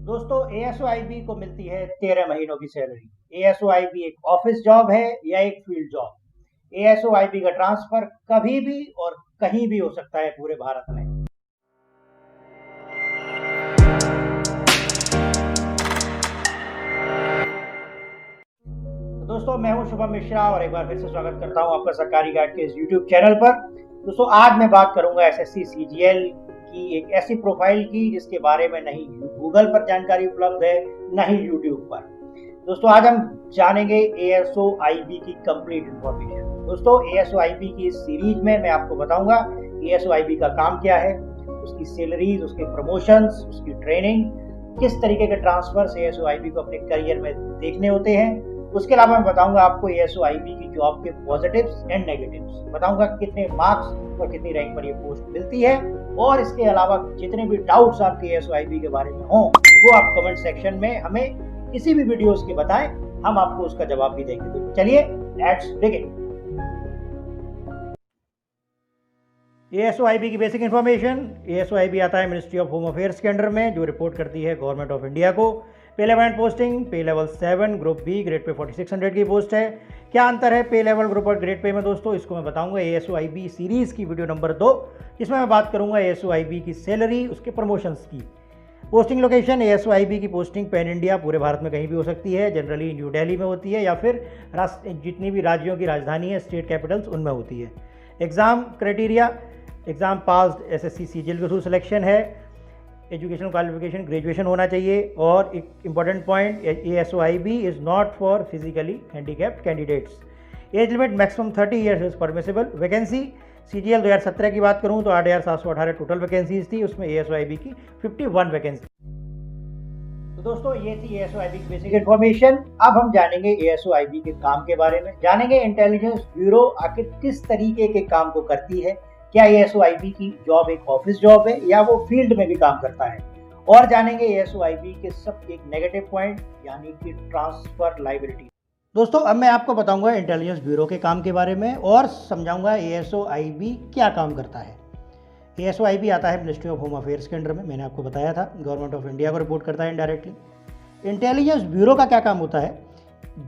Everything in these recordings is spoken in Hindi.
दोस्तों एएसओआईबी को मिलती है 13 महीनों की सैलरी। एएसओआईबी एक ऑफिस जॉब है या एक फील्ड जॉब। एएसओआईबी का ट्रांसफर कभी भी और कहीं भी हो सकता है पूरे भारत में। तो दोस्तों मैं हूं शुभम मिश्रा और एक बार फिर से स्वागत करता हूं आपका सरकारी गाइड के इस यूट्यूब चैनल पर। दोस्तों आज मैं बात करूंगा एसएससी सीजीएल की एक ऐसी प्रोफाइल की जिसके बारे में नहीं गूगल पर जानकारी उपलब्ध है न ही यूट्यूब पर। दोस्तों आज हम जानेंगे एएसओआईबी की कंप्लीट इंफॉर्मेशन। दोस्तों एएसओआईबी की इस सीरीज में मैं आपको बताऊंगा एएसओआईबी का काम क्या है, उसकी सैलरीज, उसके प्रमोशंस, उसकी ट्रेनिंग, किस तरीके के ट्रांसफर एएसओआईबी को अपने करियर में देखने होते हैं। उसके अलावा मैं बताऊंगा आपको एएसओआईबी की जॉब के पॉजिटिव्स एंड नेगेटिव्स, बताऊंगा कितने मार्क्स और कितनी रैंक पर ये पोस्ट मिलती है, और इसके अलावा जितने भी डाउट्स आपके एएसओआईबी के बारे में हों वो आप कमेंट सेक्शन में हमें किसी भी वीडियोस के बताएं, हम आपको उसका जवाब भी देंगे। तो चलिए लेट्स बिगिन। एएसओआईबी की बेसिक इन्फॉर्मेशन। एएसओआईबी आता है मिनिस्ट्री ऑफ होम अफेयर्स के अंडर में, जो रिपोर्ट करती है गवर्नमेंट ऑफ इंडिया को। Pay level and posting, pay level 7 group B grade pay 4600 की पोस्ट है। क्या अंतर है पे लेवल, ग्रुप और ग्रेड पे में दोस्तों, इसको मैं बताऊंगा एएसओआईबी सीरीज की वीडियो नंबर 2, जिसमें मैं बात करूंगा एएसओआईबी की सैलरी, उसके प्रमोशंस की। पोस्टिंग लोकेशन, एएसओआईबी की पोस्टिंग पैन इंडिया पूरे भारत में कहीं भी हो सकती है, जनरली न्यू दिल्ली में होती है या फिर जितनी भी राज्यों की राजधानी है, स्टेट कैपिटल्स, उनमें होती है। Exam criteria, exam pass SSC CGL के थ्रू सिलेक्शन है। एजुकेशनल क्वालिफिकेशन ग्रेजुएशन होना चाहिए। और एक important point, ASO IB is not for physically handicapped candidates. Age limit maximum 30 years is permissible. Vacancy CGL 2017 की बात करूं तो 8,718 टोटल वैकेंसीज थी, उसमें एएसओआईबी की 51 वैकेंसी। तो दोस्तों ये थी एएसओआईबी की बेसिक इन्फॉर्मेशन। अब हम जानेंगे एएसओआईबी के काम के बारे में, जानेंगे इंटेलिजेंस ब्यूरो आखिर किस तरीके के काम को करती है, क्या एएसओआईबी की जॉब एक ऑफिस जॉब है या वो फील्ड में भी काम करता है, और जानेंगे एएसओआईबी के सब एक नेगेटिव पॉइंट यानी कि ट्रांसफर लायबिलिटी। दोस्तों अब मैं आपको बताऊंगा इंटेलिजेंस ब्यूरो के काम के बारे में और समझाऊंगा एएसओआईबी क्या काम करता है। एएसओआईबी आता है मिनिस्ट्री ऑफ होम अफेयर्स के अंडर में, मैंने आपको बताया था, गवर्नमेंट ऑफ इंडिया को रिपोर्ट करता है इनडायरेक्टली। इंटेलिजेंस ब्यूरो का क्या काम होता है,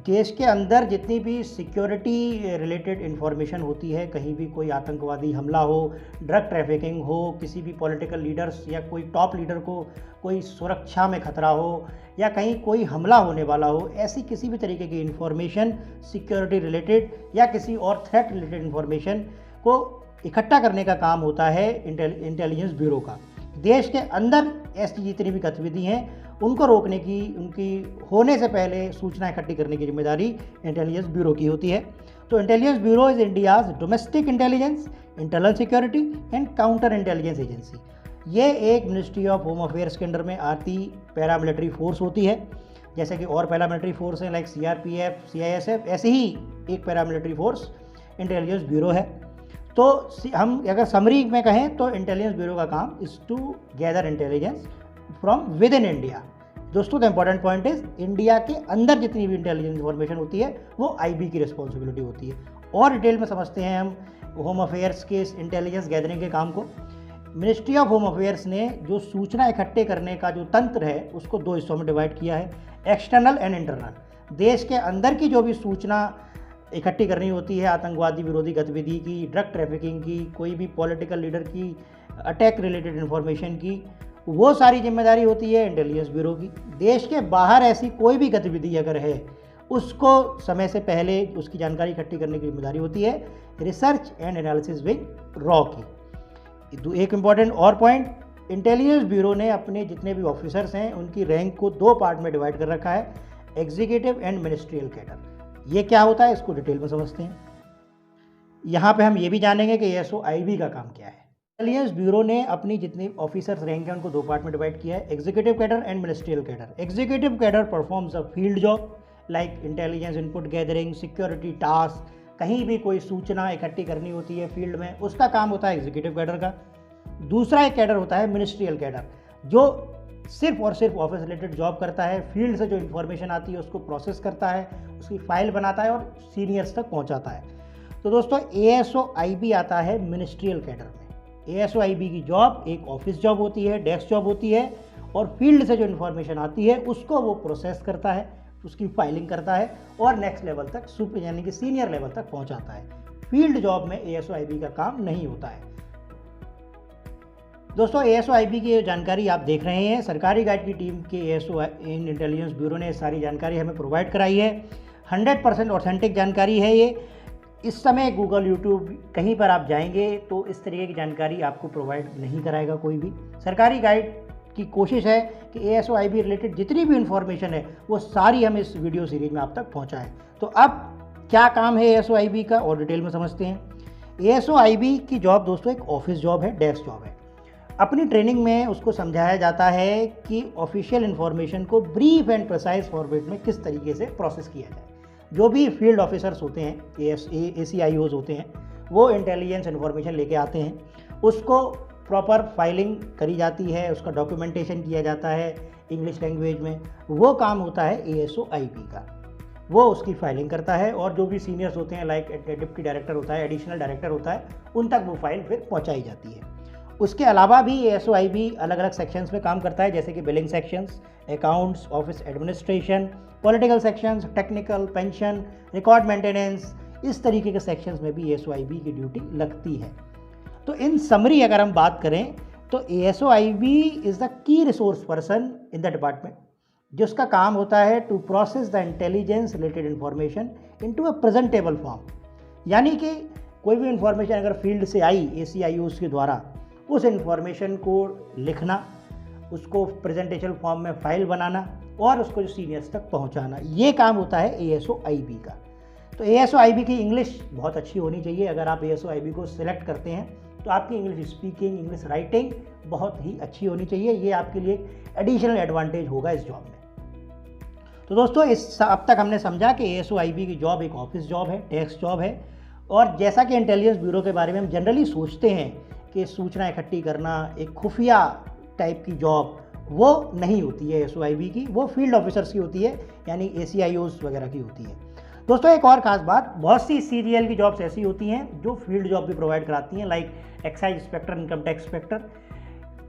देश के अंदर जितनी भी सिक्योरिटी रिलेटेड इन्फॉर्मेशन होती है, कहीं भी कोई आतंकवादी हमला हो, ड्रग ट्रैफिकिंग हो, किसी भी पॉलिटिकल लीडर्स या कोई टॉप लीडर को कोई सुरक्षा में खतरा हो या कहीं कोई हमला होने वाला हो, ऐसी किसी भी तरीके की इन्फॉर्मेशन सिक्योरिटी रिलेटेड या किसी और थ्रेट रिलेटेड इन्फॉर्मेशन को इकट्ठा करने का काम होता है इंटेलिजेंस ब्यूरो का। देश के अंदर ऐसी जितनी भी गतिविधि हैं उनको रोकने की, उनकी होने से पहले सूचना इकट्ठी करने की जिम्मेदारी इंटेलिजेंस ब्यूरो की होती है। तो intelligence bureau is India's domestic intelligence, internal security and counter intelligence agency. ये एक मिनिस्ट्री ऑफ होम अफेयर्स के अंडर में आती पैरामिलिट्री फोर्स होती है, जैसे कि और पैरामिलिट्री फोर्स हैं लाइक सीआरपीएफ, सीआईएसएफ, ऐसे ही एक पैरामिलिट्री फोर्स इंटेलिजेंस ब्यूरो है। तो हम अगर समरी में कहें तो इंटेलिजेंस ब्यूरो का काम is to gather intelligence from within India. दोस्तों the important point is India के अंदर जितनी भी इंटेलिजेंस इन्फॉर्मेशन होती है वो आईबी की रिस्पॉन्सिबिलिटी होती है। और डिटेल में समझते हैं हम होम अफेयर्स के इंटेलिजेंस गैदरिंग के काम को। मिनिस्ट्री ऑफ होम अफेयर्स ने जो सूचना इकट्ठे करने का जो तंत्र है उसको 2 हिस्सों में डिवाइड किया है, एक्सटर्नल एंड इंटरनल। देश के अंदर की जो भी सूचना इकट्ठी करनी होती है, आतंकवादी विरोधी गतिविधि की, ड्रग ट्रैफिकिंग की, कोई भी पॉलिटिकल लीडर की, अटैक रिलेटेड इन्फॉर्मेशन की, वो सारी जिम्मेदारी होती है इंटेलिजेंस ब्यूरो की। देश के बाहर ऐसी कोई भी गतिविधि अगर है उसको समय से पहले उसकी जानकारी इकट्ठी करने की जिम्मेदारी होती है research and analysis wing raw की। एक इम्पॉर्टेंट और पॉइंट, इंटेलिजेंस ब्यूरो ने अपने जितने भी ऑफिसर्स हैं उनकी रैंक को 2 पार्ट में डिवाइड कर रखा है, एग्जीक्यूटिव एंड मिनिस्ट्रियल कैडर। ये क्या होता है इसको डिटेल में समझते हैं। यहाँ पे हम ये भी जानेंगे कि एएसओआईबी का काम क्या है। इंटेलिजेंस ब्यूरो ने अपनी जितनी ऑफिसर्स रैंक है उनको 2 पार्ट में डिवाइड किया है, executive cadre and ministerial cadre. Executive cadre performs a field job like intelligence input gathering, security task, कहीं भी कोई सूचना इकट्ठी करनी होती है फील्ड में, उसका काम होता है एग्जीक्यूटिव कैडर का। दूसरा एक कैडर होता है मिनिस्ट्रियल कैडर, जो सिर्फ और सिर्फ ऑफिस रिलेटेड जॉब करता है, फील्ड से जो इन्फॉर्मेशन आती है उसको प्रोसेस करता है, उसकी फाइल बनाता है और सीनियर्स तक पहुंचाता है। तो दोस्तों एएसओआईबी आता है मिनिस्ट्रियल कैडर में। एएसओआईबी की जॉब एक ऑफिस जॉब होती है, डेस्क जॉब होती है, और फील्ड से जो इन्फॉर्मेशन आती है उसको वो प्रोसेस करता है, उसकी फाइलिंग करता है और नेक्स्ट लेवल तक सुपर यानी कि सीनियर लेवल तक पहुंचाता है। फील्ड जॉब में ASO/IB का काम नहीं होता है। दोस्तों ASO/IB की जानकारी आप देख रहे हैं, सरकारी गाइड की टीम के ASO इंटेलिजेंस ब्यूरो ने सारी जानकारी हमें प्रोवाइड कराई है। 100% ऑथेंटिक जानकारी है ये। इस समय गूगल, यूट्यूब कहीं पर आप जाएंगे तो इस तरीके की जानकारी आपको प्रोवाइड नहीं कराएगा कोई भी। सरकारी गाइड की कोशिश है कि ASO/IB रिलेटेड जितनी भी इंफॉर्मेशन है वो सारी हम इस वीडियो सीरीज में आप तक पहुंचाएं। तो अब क्या काम है ASO/IB का और डिटेल में समझते हैं। ASO/IB की जॉब दोस्तों एक ऑफिस जॉब है, डेस्क जॉब है। अपनी ट्रेनिंग में उसको समझाया जाता है कि ऑफिशियल इन्फॉर्मेशन को ब्रीफ एंड प्रिसाइज फॉर्मेट में किस तरीके से प्रोसेस किया जाए। जो भी फील्ड ऑफिसर्स होते हैं, ACIOs होते हैं, वो इंटेलिजेंस इन्फॉर्मेशन लेके आते हैं, उसको प्रॉपर फाइलिंग करी जाती है, उसका डॉक्यूमेंटेशन किया जाता है इंग्लिश लैंग्वेज में। वो काम होता है ASO/IB का, वो उसकी फाइलिंग करता है और जो भी सीनियर्स होते हैं लाइक डिप्टी डायरेक्टर होता है, एडिशनल डायरेक्टर होता है, उन तक वो फाइल फिर पहुंचाई जाती है। उसके अलावा भी ASO/IB अलग अलग सेक्शंस में काम करता है, जैसे कि billing sections, accounts, office administration, political sections, technical, pension, record maintenance, इस तरीके के सेक्शंस में भी ASO/IB की ड्यूटी लगती है। तो इन समरी अगर हम बात करें तो ASO/IB is the key resource person in the department, जिसका काम होता है to process the intelligence related information into a presentable form. यानी कि कोई भी इंफॉर्मेशन अगर फील्ड से आई ACIOs के द्वारा, उस इंफॉर्मेशन को लिखना, उसको प्रेजेंटेशन फॉर्म में फाइल बनाना और उसको जो सीनियर्स तक पहुंचाना, ये काम होता है ASO/IB का। तो ASO/IB की इंग्लिश बहुत अच्छी होनी चाहिए। अगर आप ASO/IB को सिलेक्ट करते हैं तो आपकी इंग्लिश स्पीकिंग, इंग्लिश राइटिंग बहुत ही अच्छी होनी चाहिए। ये आपके लिए एडिशनल एडवांटेज होगा इस जॉब में। तो दोस्तों अब तक हमने समझा कि ASO/IB की जॉब एक ऑफिस जॉब है, डेस्क जॉब है। और जैसा कि इंटेलिजेंस ब्यूरो के बारे में हम जनरली सोचते हैं कि सूचना इकट्ठी करना एक खुफिया टाइप की जॉब, वो नहीं होती है ASO/IB की, वो फील्ड ऑफिसर्स की होती है, यानी ACIOs वगैरह की होती है। दोस्तों एक और ख़ास बात, बहुत सी CGL की जॉब्स ऐसी होती हैं जो फील्ड जॉब भी प्रोवाइड कराती हैं, like excise inspector, income tax inspector.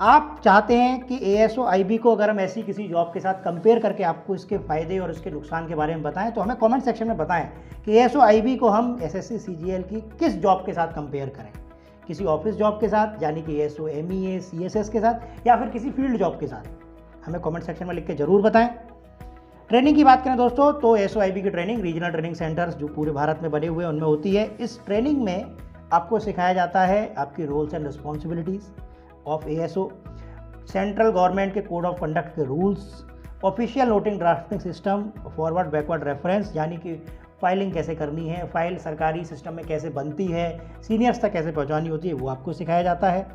आप चाहते हैं कि ASO/IB को अगर हम ऐसी किसी जॉब के साथ कंपेयर करके आपको इसके फ़ायदे और इसके नुकसान के बारे में बताएं तो हमें कमेंट सेक्शन में बताएं कि ASO/IB को हम SSC CGL की किस जॉब के साथ कंपेयर करें, किसी ऑफिस जॉब के साथ यानी कि ASO MEA CSS के साथ, या फिर किसी फील्ड जॉब के साथ। हमें कमेंट सेक्शन में लिख के ज़रूर बताएं। ट्रेनिंग की बात करें दोस्तों तो ASO/IB की ट्रेनिंग रीजनल ट्रेनिंग सेंटर्स जो पूरे भारत में बने हुए हैं उनमें होती है। इस ट्रेनिंग में आपको सिखाया जाता है आपकी roles and responsibilities of ASO, central government के कोड ऑफ कंडक्ट के rules, official noting drafting system, forward backward reference यानी कि फाइलिंग कैसे करनी है, फाइल सरकारी सिस्टम में कैसे बनती है, सीनियर्स तक कैसे पहुंचानी होती है, वो आपको सिखाया जाता है।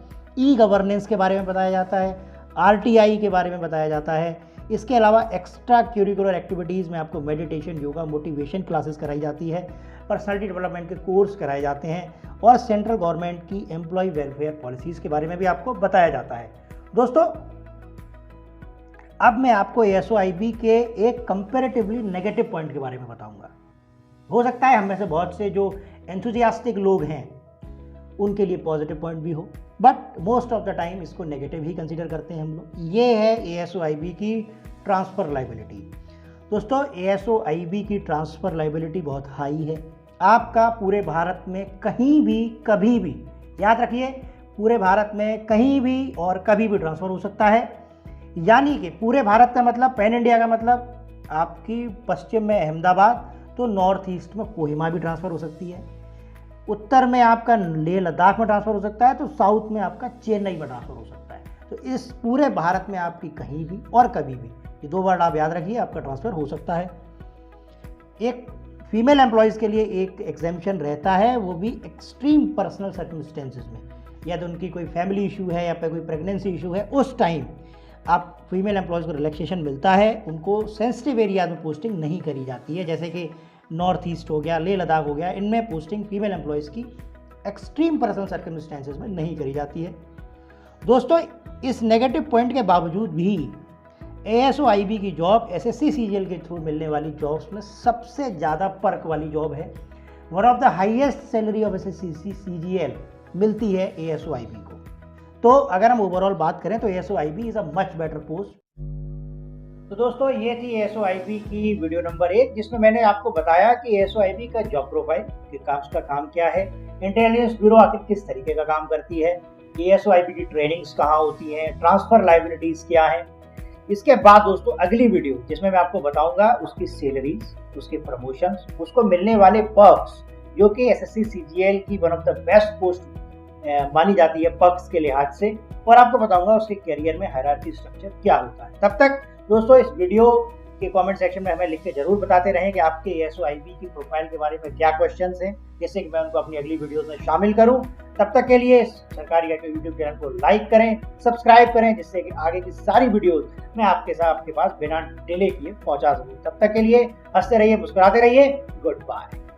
गवर्नेंस के बारे में बताया जाता है, RTI के बारे में बताया जाता है। इसके अलावा एक्स्ट्रा करिकुलर एक्टिविटीज़ में आपको मेडिटेशन, योगा, मोटिवेशन क्लासेस कराई जाती है, पर्सनालिटी डेवलपमेंट के कोर्स कराए जाते हैं और सेंट्रल गवर्नमेंट की एम्प्लॉय वेलफेयर पॉलिसीज़ के बारे में भी आपको बताया जाता है। दोस्तों अब मैं आपको ASO/IB के एक कंपैरेटिवली नेगेटिव पॉइंट के बारे में बताऊंगा। हो सकता है हम में से बहुत से जो एंथुजियास्टिक लोग हैं उनके लिए पॉजिटिव पॉइंट भी हो, but most of the time इसको नेगेटिव ही कंसीडर करते हैं हम लोग। ये है ASO/IB की ट्रांसफ़र लाइबिलिटी। दोस्तों ASO/IB की ट्रांसफ़र लाइबिलिटी बहुत हाई है। आपका पूरे भारत में कहीं भी कभी भी, याद रखिए, पूरे भारत में कहीं भी और कभी भी ट्रांसफ़र हो सकता है। यानी कि पूरे भारत का मतलब, पैन इंडिया का मतलब, आपकी पश्चिम में अहमदाबाद तो नॉर्थ ईस्ट में कोहिमा भी ट्रांसफ़र हो सकती है, उत्तर में आपका लेह लद्दाख में ट्रांसफ़र हो सकता है, तो साउथ में आपका चेन्नई में ट्रांसफ़र हो सकता है। तो इस पूरे भारत में आपकी कहीं भी और कभी भी, ये दो वर्ड आप याद रखिए, आपका ट्रांसफ़र हो सकता है। एक फीमेल एम्प्लॉयज़ के लिए एक एग्जेम्पशन रहता है, वो भी एक्सट्रीम पर्सनल सर्कमस्टेंसेस में, या तो उनकी कोई फैमिली इशू है या फिर कोई प्रेगनेंसी इशू है, उस टाइम आप फीमेल एम्प्लॉयज़ को रिलैक्सेशन मिलता है। उनको सेंसिटिव एरिया में पोस्टिंग नहीं करी जाती है, जैसे कि नॉर्थ ईस्ट हो गया, लेह लद्दाख हो गया, इनमें पोस्टिंग फीमेल एम्प्लॉयज़ की एक्सट्रीम पर्सनल सर्कमस्टेंसेस में नहीं करी जाती है। दोस्तों इस नेगेटिव पॉइंट के बावजूद भी ASO/IB की जॉब SSC CGL के थ्रू मिलने वाली जॉब्स में सबसे ज़्यादा पर्क वाली जॉब है। One of the highest salary of SSC CGL मिलती है ASO/IB को। तो अगर हम ओवरऑल बात करें तो ASO/IB is a much better post तो दोस्तों ये थी एसओआईबी की वीडियो नंबर 1, जिसमें मैंने आपको बताया कि एसओआईबी का जॉब प्रोफाइल का काम क्या है, इंटेलिजेंस ब्यूरो आखिर किस तरीके का काम करती है, ये एसओआईबी की ट्रेनिंग्स कहाँ होती हैं, ट्रांसफर लाइबिलिटीज क्या है। इसके बाद दोस्तों अगली वीडियो जिसमें मैं आपको बताऊंगा उसकी सैलरीज, उसके प्रमोशंस, उसको मिलने वाले पर्क्स, जो कि एसएससी सीजीएल की one of the best post मानी जाती है पर्क्स के लिहाज से, और आपको बताऊंगा उसके करियर में हायरार्की स्ट्रक्चर क्या होता है। तब तक दोस्तों इस वीडियो के कमेंट सेक्शन में हमें लिख के जरूर बताते रहें कि आपके एसओआईबी की प्रोफाइल के बारे में क्या क्वेश्चंस हैं, जिससे कि मैं उनको अपनी अगली वीडियोस में शामिल करूं। तब तक के लिए सरकारी यूट्यूब चैनल को लाइक करें, सब्सक्राइब करें, जिससे कि आगे की सारी वीडियोस मैं आपके पास बिना डिले किए पहुंचा सकूं। तब तक के लिए हंसते रहिए, मुस्कुराते रहिए। Good bye.